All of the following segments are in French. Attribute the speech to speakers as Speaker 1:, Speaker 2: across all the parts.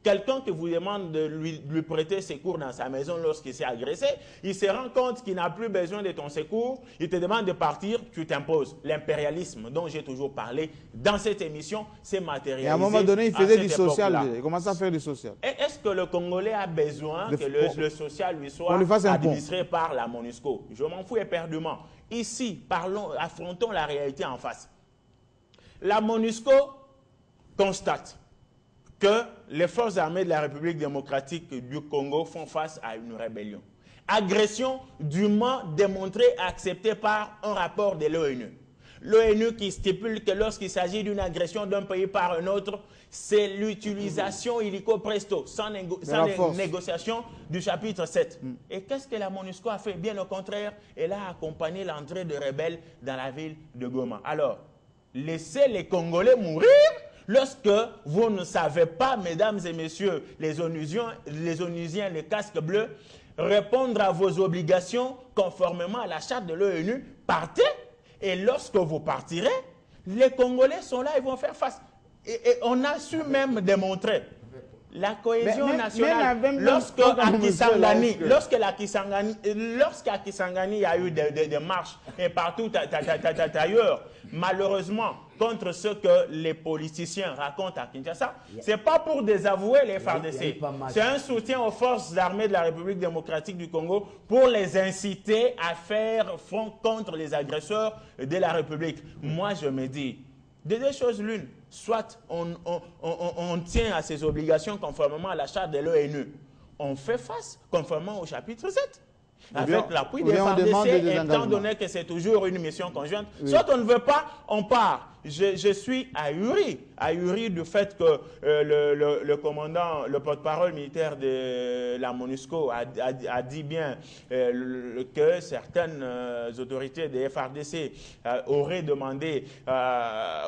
Speaker 1: Quelqu'un qui vous demande de lui prêter secours dans sa maison lorsqu'il s'est agressé, il se rend compte qu'il n'a plus besoin de ton secours, il te demande de partir, tu t'imposes. L'impérialisme dont j'ai toujours parlé dans cette émission, c'est matérialisé.
Speaker 2: Et à un moment donné, il faisait du social, il commençait à faire du social.
Speaker 1: Est-ce que le Congolais a besoin que le social lui soit administré par la MONUSCO? Je m'en fous éperdument. Ici, affrontons la réalité en face. La MONUSCO constate que les forces armées de la République démocratique du Congo font face à une rébellion. Agression dûment démontrée et acceptée par un rapport de l'ONU. L'ONU qui stipule que lorsqu'il s'agit d'une agression d'un pays par un autre, c'est l'utilisation illico presto, sans négociation du chapitre 7. Et qu'est-ce que la MONUSCO a fait? Bien au contraire, elle a accompagné l'entrée de rebelles dans la ville de Goma. Alors, laissez les Congolais mourir lorsque vous ne savez pas, mesdames et messieurs, les Onusiens, les casques bleus, répondre à vos obligations conformément à la charte de l'ONU, partez. Et lorsque vous partirez, les Congolais sont là, ils vont faire face. Et on a su même démontrer la cohésion nationale. Lorsqu'à Kisangani, il y a eu des marches, et partout ailleurs, malheureusement, contre ce que les politiciens racontent à Kinshasa, ce n'est pas pour désavouer les FARDC. C'est un soutien aux forces armées de la République démocratique du Congo pour les inciter à faire front contre les agresseurs de la République. Moi, je me dis, de deux choses l'une, soit on tient à ses obligations conformément à la charte de l'ONU, on fait face conformément au chapitre 7. Avec l'appui des FARDC, étant donné que c'est toujours une mission conjointe. Soit on ne veut pas, on part. Je suis ahuri du fait que le commandant, le porte-parole militaire de la MONUSCO a dit bien que certaines autorités des FARDC auraient demandé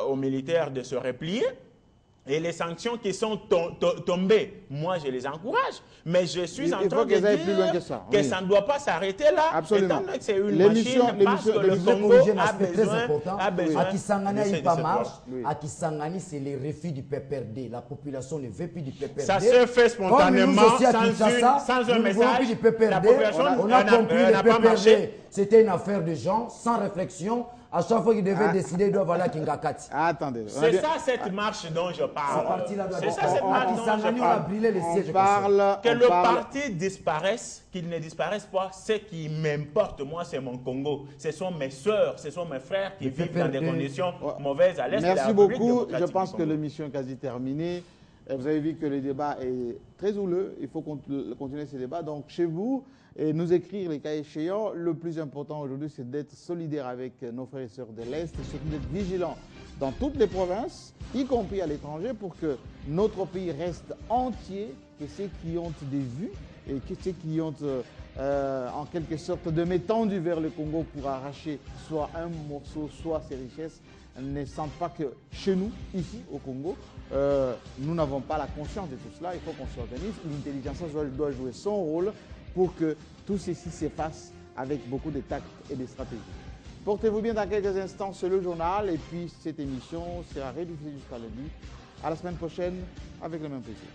Speaker 1: aux militaires de se replier. Et les sanctions qui sont tombées, moi je les encourage, mais je suis en train de dire que ça ne doit pas s'arrêter là.
Speaker 2: Absolument.
Speaker 1: C'est une machine parce que le Congo a besoin.
Speaker 3: À Kisangani, il n'y a pas marche. À Kisangani, c'est les refus du PPRD. La population ne veut plus du PPRD.
Speaker 1: Ça se fait spontanément, sans un message. La population n'a pas marché.
Speaker 3: C'était une affaire de gens, sans réflexion. À chaque fois qu'ils devaient décider, ils doivent aller à Kingakati.
Speaker 2: Attendez.
Speaker 1: C'est ça cette marche dont je parle. C'est ça cette marche dont je
Speaker 3: parle.
Speaker 1: Que le parti disparaisse, qu'il ne disparaisse pas, ce qui m'importe, moi, c'est mon Congo. Ce sont mes soeurs, ce sont mes frères qui vivent dans des conditions mauvaises à l'est de la République démocratique.
Speaker 2: Merci beaucoup. Je pense que l'émission est quasi terminée. Vous avez vu que le débat est très houleux. Il faut continuer ce débat. Donc, chez vous, et nous écrire les cas échéants. Le plus important aujourd'hui, c'est d'être solidaire avec nos frères et sœurs de l'Est et surtout d'être vigilants dans toutes les provinces, y compris à l'étranger, pour que notre pays reste entier, que ceux qui ont des vues et que ceux qui ont en quelque sorte de main tendue vers le Congo pour arracher soit un morceau, soit ses richesses, ne sentent pas que chez nous, ici au Congo, nous n'avons pas la conscience de tout cela. Il faut qu'on s'organise. L'intelligence doit jouer son rôle pour que tout ceci s'efface avec beaucoup de tact et de stratégie. Portez-vous bien. Dans quelques instants, c'est le journal et puis cette émission sera rediffusée jusqu'à lundi. À la semaine prochaine avec le même plaisir.